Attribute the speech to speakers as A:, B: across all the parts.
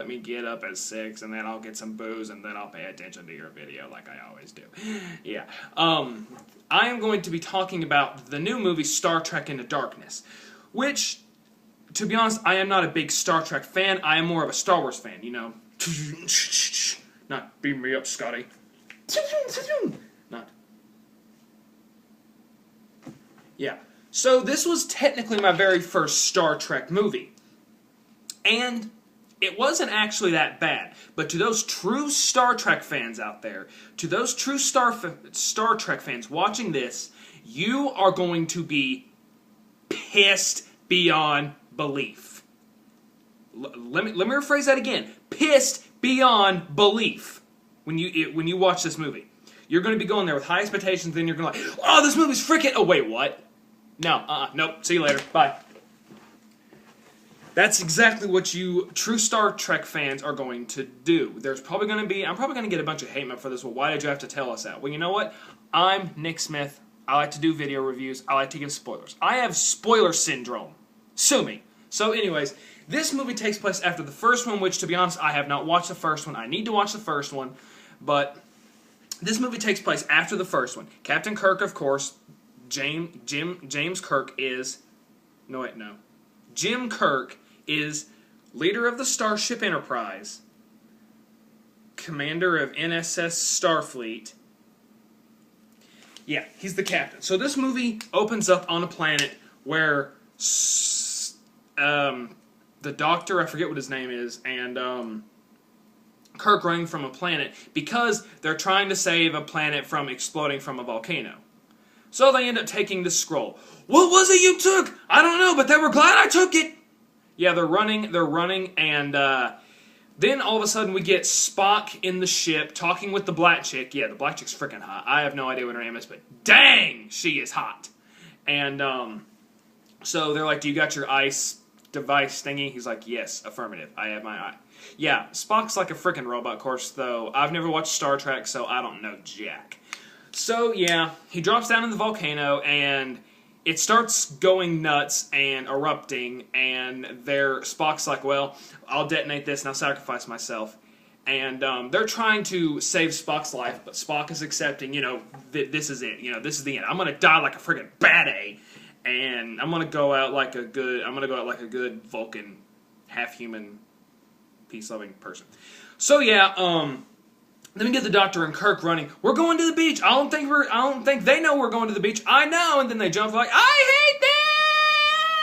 A: Let me get up at 6, and then I'll get some booze, and then I'll pay attention to your video like I always do. Yeah. I am going to be talking about the new movie Star Trek Into Darkness, which, to be honest, I am not a big Star Trek fan. I am more of a Star Wars fan, you know. Not beam me up, Scotty. Not. Yeah. So this was technically my very first Star Trek movie. And it wasn't actually that bad, but to those true Star Trek fans out there, to those true Star Trek fans watching this, you are going to be pissed beyond belief. Let me rephrase that again. Pissed beyond belief when you watch this movie. You're going to be going there with high expectations, then you're going to like, oh, this movie's freaking... Oh, wait, what? No, nope, see you later, bye. That's exactly what you true Star Trek fans are going to do. I'm probably going to get a bunch of hate mail for this. Well, why did you have to tell us that? Well, you know what? I'm Nick Smith. I like to do video reviews. I like to give spoilers. I have spoiler syndrome. Sue me. So anyways, this movie takes place after the first one, which, to be honest, I have not watched the first one. I need to watch the first one, but this movie takes place after the first one. Captain Kirk, of course, James Kirk is... No, wait, no. Jim Kirk is leader of the Starship Enterprise, commander of NSS Starfleet. Yeah, he's the captain. So this movie opens up on a planet where the doctor, I forget what his name is, and Kirk running from a planet because they're trying to save a planet from exploding from a volcano. So they end up taking this scroll. What was it you took? I don't know, but they were glad I took it. Yeah, they're running, and then all of a sudden we get Spock in the ship talking with the black chick. Yeah, the black chick's freaking hot. I have no idea what her name is, but dang, she is hot. And so they're like, do you got your ice device thingy? He's like, yes, affirmative. I have my eye. Yeah, Spock's like a freaking robot, of course, though. I've never watched Star Trek, so I don't know jack. So, yeah, he drops down in the volcano, and it starts going nuts and erupting, and Spock's like, well, I'll detonate this and I'll sacrifice myself. And they're trying to save Spock's life, but Spock is accepting, this is it. This is the end. I'm going to die like a friggin' bad A, and I'm going to go out like a good Vulcan, half-human, peace-loving person. So, yeah, then we get the Doctor and Kirk running. We're going to the beach. I don't think they know we're going to the beach. I know. And then they jump like, I hate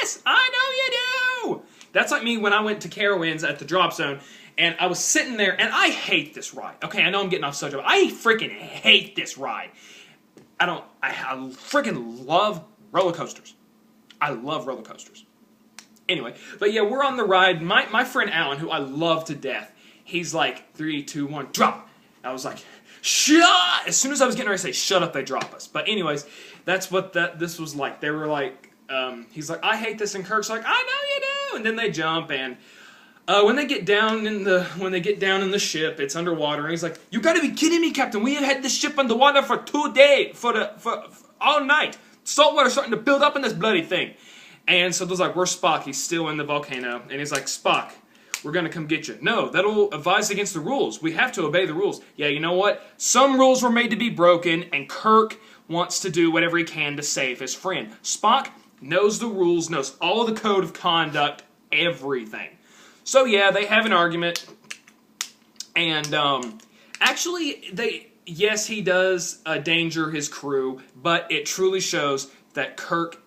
A: this! I know you do! That's like me when I went to Carowinds at the drop zone, and I was sitting there, and I hate this ride. Okay, I know I'm getting off subject, but I freaking hate this ride. I freaking love roller coasters. I love roller coasters. Anyway, but yeah, we're on the ride. My friend Alan, who I love to death, he's like, 3, 2, 1, drop! I was like, shut! As soon as I was getting ready to say, shut up, they drop us. But anyways, that's what this was like. They were like, he's like, I hate this, and Kirk's like, I know you do! And then they jump, and when they get down in the ship, it's underwater, and he's like, you gotta be kidding me, Captain! We have had this ship underwater for 2 days, for all night. Saltwater's starting to build up in this bloody thing. And so there's like, where's Spock? He's still in the volcano, and he's like, Spock, we're going to come get you. No, that'll advise against the rules. We have to obey the rules. Yeah, you know what? Some rules were made to be broken, and Kirk wants to do whatever he can to save his friend. Spock knows the rules, knows all the code of conduct, everything. So yeah, they have an argument, and actually, yes, he does endanger his crew, but it truly shows that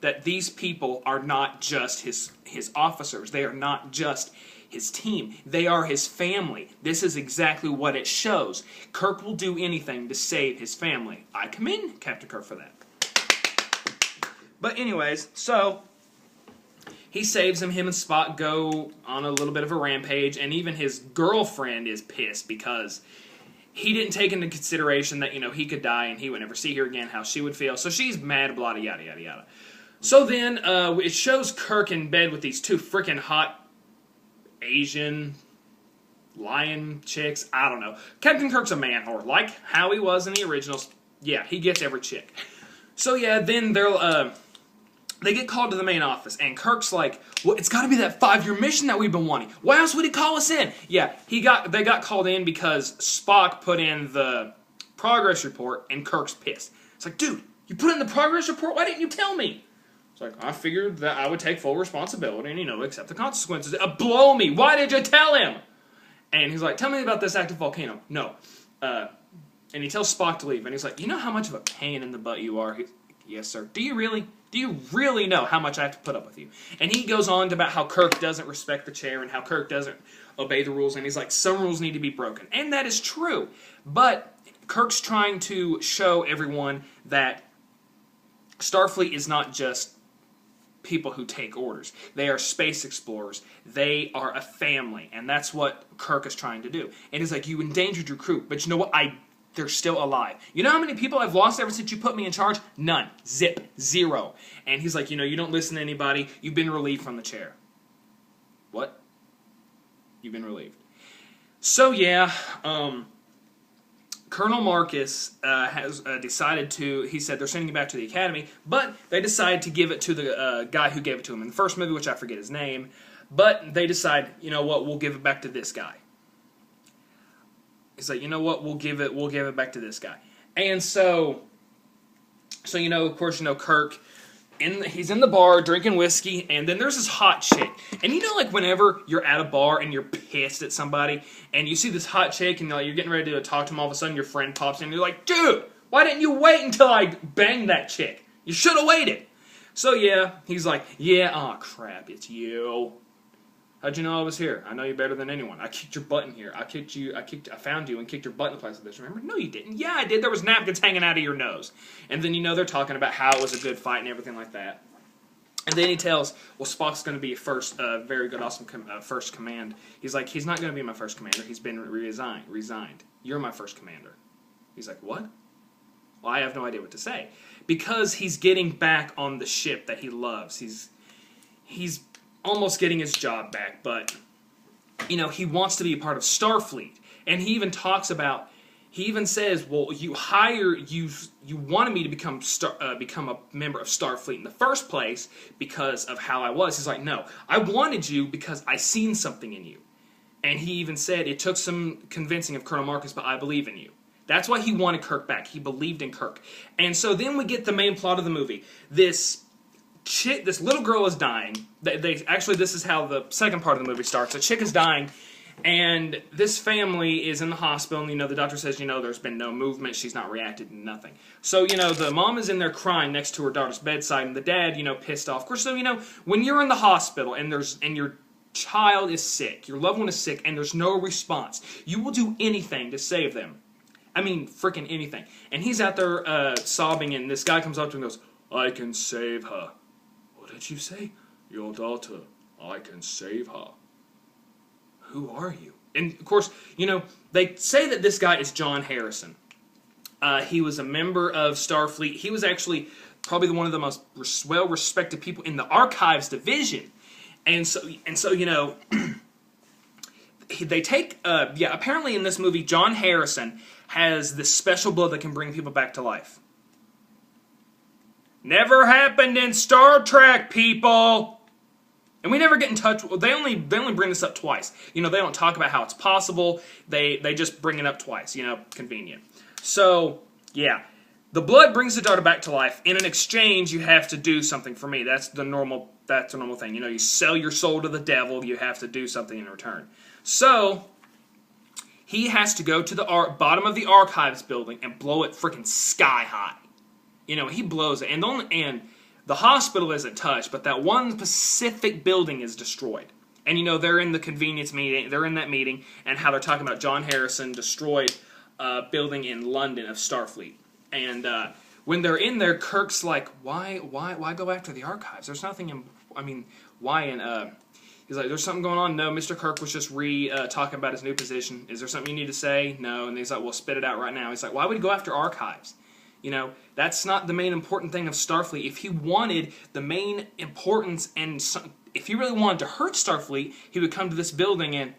A: that these people are not just his officers. They are not just his team. They are his family. This is exactly what it shows. Kirk will do anything to save his family. I commend Captain Kirk for that. But anyways, so he saves him. Him and Spock go on a little bit of a rampage, and even his girlfriend is pissed because he didn't take into consideration that, he could die and he would never see her again, how she would feel. So she's mad, blah, yada, yada, yada. So then it shows Kirk in bed with these two freaking hot Asian lion chicks. I don't know. Captain Kirk's a man whore, like how he was in the originals. Yeah, he gets every chick. So yeah, then they get called to the main office, and Kirk's like, well, it's got to be that 5-year mission that we've been wanting. Why else would he call us in? Yeah, they got called in because Spock put in the progress report, and Kirk's pissed. It's like, dude, you put in the progress report? Why didn't you tell me? It's like, I figured that I would take full responsibility and, accept the consequences. Blow me. Why did you tell him? And he's like, tell me about this active volcano. No. And he tells Spock to leave, and he's like, you know how much of a pain in the butt you are? Yes, sir. Do you really? Do you really know how much I have to put up with you? And he goes on about how Kirk doesn't respect the chair and how Kirk doesn't obey the rules. And he's like, some rules need to be broken. And that is true. But Kirk's trying to show everyone that Starfleet is not just people who take orders. They are space explorers. They are a family. And that's what Kirk is trying to do. And he's like, you endangered your crew. But you know what? They're still alive. You know how many people I've lost ever since you put me in charge? None. Zip. Zero. And he's like, you don't listen to anybody. You've been relieved from the chair. What? You've been relieved. So, yeah, Colonel Marcus has decided to, he said they're sending it back to the Academy, but they decide to give it to the guy who gave it to him in the first movie, which I forget his name, but they decide, you know what, we'll give it back to this guy. He's like, you know what, we'll give it back to this guy. And so of course, Kirk, he's in the bar drinking whiskey, and then there's this hot chick. And like whenever you're at a bar and you're pissed at somebody, and you see this hot chick, and you're getting ready to talk to him, all of a sudden your friend pops in, and you're like, dude, why didn't you wait until I banged that chick? You should have waited. So yeah, he's like, yeah, oh crap, it's you. How'd you know I was here? I know you better than anyone. I kicked your butt in here. I found you and kicked your butt in the place of this. Remember? No, you didn't. Yeah, I did. There was napkins hanging out of your nose. And then, they're talking about how it was a good fight and everything like that. And then he tells, well, Spock's going to be very good, awesome first command. He's like, he's not going to be my first commander. He's been resigned. You're my first commander. He's like, what? Well, I have no idea what to say. Because he's getting back on the ship that he loves. He's almost getting his job back, but he wants to be a part of Starfleet. And he even says, well, you wanted me to become a member of Starfleet in the first place because of how I was. He's like, no, I wanted you because I seen something in you. And he even said, it took some convincing of Colonel Marcus, but I believe in you. That's why he wanted Kirk back. He believed in Kirk. And so then we get the main plot of the movie. This little girl is dying. This is how the second part of the movie starts. A chick is dying, and this family is in the hospital, and the doctor says, there's been no movement, she's not reacted to nothing. So, the mom is in there crying next to her daughter's bedside, and the dad, pissed off. Of course, so, when you're in the hospital and your child is sick, your loved one is sick, and there's no response, you will do anything to save them. I mean, freaking anything. And he's out there sobbing, and this guy comes up to him and goes, I can save her. What did you say? Your daughter. I can save her. Who are you? And, of course, they say that this guy is John Harrison. He was a member of Starfleet. He was actually probably one of the most well-respected people in the Archives division. And so they take, apparently in this movie, John Harrison has this special blood that can bring people back to life. Never happened in Star Trek, people! And we never get in touch. They only bring this up twice. They don't talk about how it's possible. They just bring it up twice. Convenient. So, yeah. The blood brings the daughter back to life. In an exchange, you have to do something for me. That's the normal thing. You sell your soul to the devil, you have to do something in return. So, he has to go to the bottom of the Archives building and blow it freaking sky high. He blows it. And the hospital isn't touched, but that one specific building is destroyed. And, they're in the convenience meeting. They're in that meeting, and how they're talking about John Harrison destroyed a building in London of Starfleet. And when they're in there, Kirk's like, why go after the Archives? There's nothing why? He's like, there's something going on. No, Mr. Kirk was just talking about his new position. Is there something you need to say? No. And he's like, well, spit it out right now. He's like, why would he go after Archives? That's not the main important thing of Starfleet. If he wanted the main importance if he really wanted to hurt Starfleet, he would come to this building, and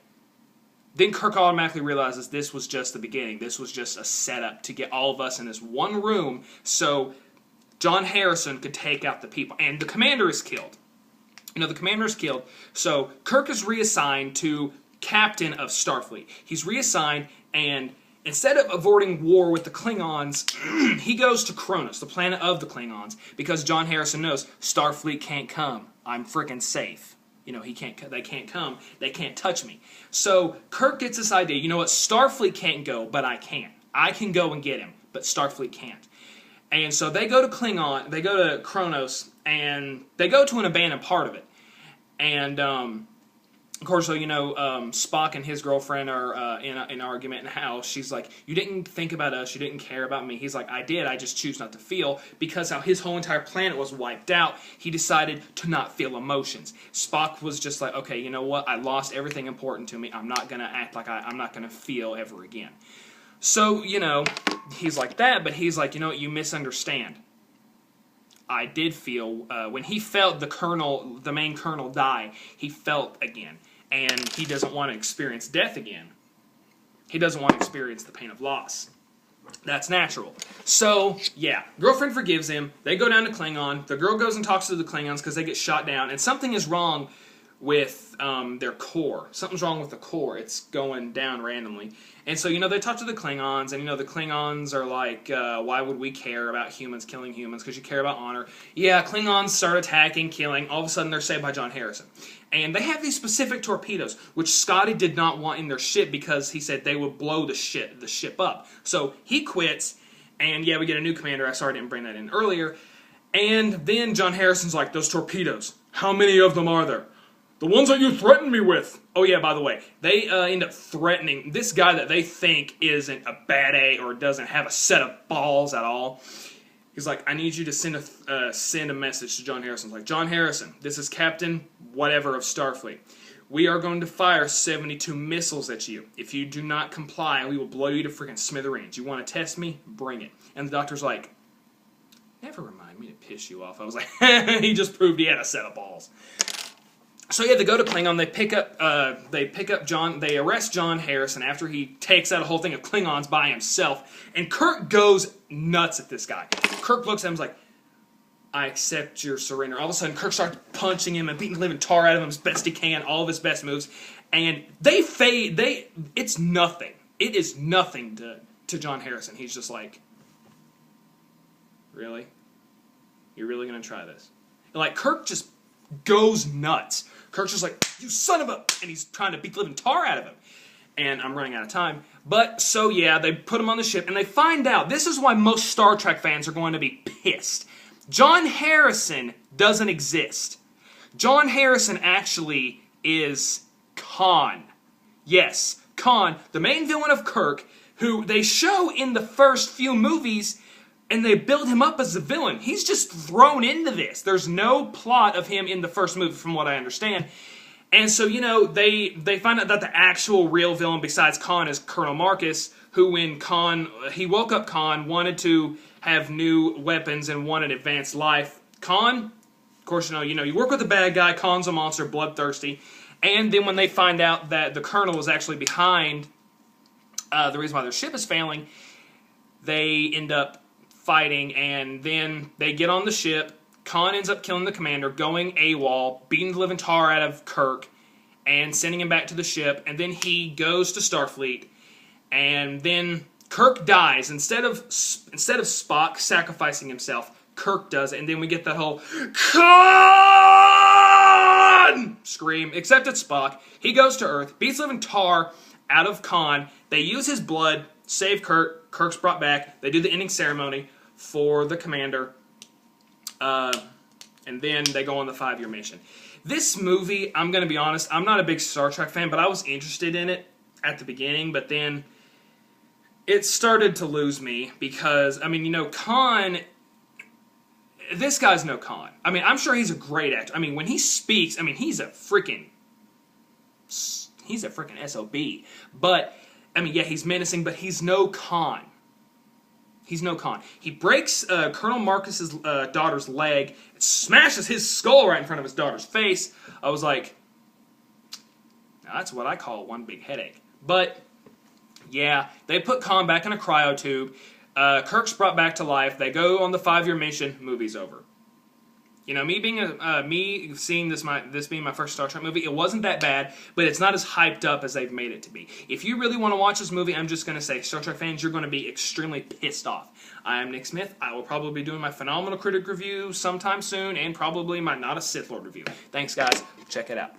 A: then Kirk automatically realizes this was just the beginning. This was just a setup to get all of us in this one room so John Harrison could take out the people. And the commander is killed. The commander is killed. So Kirk is reassigned to captain of Starfleet. He's reassigned, and instead of avoiding war with the Klingons, he goes to Kronos, the planet of the Klingons, because John Harrison knows Starfleet can't come. I'm freaking safe. They can't come. They can't touch me. So Kirk gets this idea. You know what? Starfleet can't go, but I can. I can go and get him, but Starfleet can't. And so they go to they go to Kronos, and they go to an abandoned part of it. And, of course, so, Spock and his girlfriend are in an argument, and how she's like, you didn't think about us, you didn't care about me. He's like, I did, I just choose not to feel, because how his whole entire planet was wiped out, he decided to not feel emotions. Spock was just like, okay, you know what, I lost everything important to me, I'm not going to act like I'm not going to feel ever again. So, he's like that, but he's like, you misunderstand. I did feel, when he felt the main colonel die, he felt again. And he doesn't want to experience death again. He doesn't want to experience the pain of loss. That's natural. So, yeah, girlfriend forgives him. They go down to Klingon. The girl goes and talks to the Klingons because they get shot down. And something is wrong with their core. Something's wrong with the core. It's going down randomly. And so, they talk to the Klingons, and, the Klingons are like, why would we care about humans killing humans? Because you care about honor. Yeah, Klingons start attacking, killing. All of a sudden, they're saved by John Harrison. And they have these specific torpedoes, which Scotty did not want in their ship because he said they would blow the ship up. So he quits, and yeah, we get a new commander. I sorry I didn't bring that in earlier. And then John Harrison's like, those torpedoes, how many of them are there? The ones that you threatened me with. Oh yeah, by the way, they end up threatening this guy that they think isn't a bad A or doesn't have a set of balls at all. He's like, I need you to send a message to John Harrison. He's like, John Harrison, this is Captain whatever of Starfleet. We are going to fire 72 missiles at you. If you do not comply, we will blow you to freaking smithereens. You want to test me? Bring it. And the doctor's like, never remind me to piss you off. I was like, he just proved he had a set of balls. So yeah, they go to Klingon. They arrest John Harrison after he takes out a whole thing of Klingons by himself. And Kirk goes nuts at this guy. Kirk looks at him and is like, I accept your surrender. All of a sudden, Kirk starts punching him and beating the living tar out of him as best he can, all of his best moves. And they fade. It's nothing. It is nothing to John Harrison. He's just like, really? You're really going to try this? And like, Kirk just goes nuts. Kirk's just like, you son of a... And he's trying to beat the living tar out of him. And I'm running out of time. But, so yeah, they put him on the ship, and they find out, this is why most Star Trek fans are going to be pissed. John Harrison doesn't exist. John Harrison actually is Khan. Yes, Khan, the main villain of Kirk, who they show in the first few movies, and they build him up as a villain. He's just thrown into this. There's no plot of him in the first movie, from what I understand. And so, they find out that the actual real villain besides Khan is Colonel Marcus, who when he woke up Khan, wanted to have new weapons and wanted advanced life. Khan, of course, you work with a bad guy, Khan's a monster, bloodthirsty. And then when they find out that the Colonel was actually behind the reason why their ship is failing, they end up fighting, and then they get on the ship. Khan ends up killing the commander, going AWOL, beating the living tar out of Kirk, and sending him back to the ship, and then he goes to Starfleet, and then Kirk dies. Instead of Spock sacrificing himself, Kirk does it, and then we get that whole Khan scream, except it's Spock. He goes to Earth, beats the living tar out of Khan. They use his blood, save Kirk. Kirk's brought back. They do the ending ceremony for the commander. And then they go on the 5-year mission. This movie, I'm going to be honest, I'm not a big Star Trek fan, but I was interested in it at the beginning, but then it started to lose me because, Khan, this guy's no Khan. I'm sure he's a great actor. When he speaks, he's a freaking SOB. But, yeah, he's menacing, but he's no Khan. He's no Khan. He breaks Colonel Marcus's daughter's leg, smashes his skull right in front of his daughter's face. I was like, now that's what I call one big headache. But, yeah, they put Khan back in a cryo tube. Kirk's brought back to life. They go on the 5-year mission. Movie's over. You know, me seeing this being my first Star Trek movie, it wasn't that bad, but it's not as hyped up as they've made it to be. If you really want to watch this movie, I'm just going to say, Star Trek fans, you're going to be extremely pissed off. I am Nick Smith. I will probably be doing my Phenomenal Critic review sometime soon, and probably my Not a Sith Lord review. Thanks, guys. Check it out.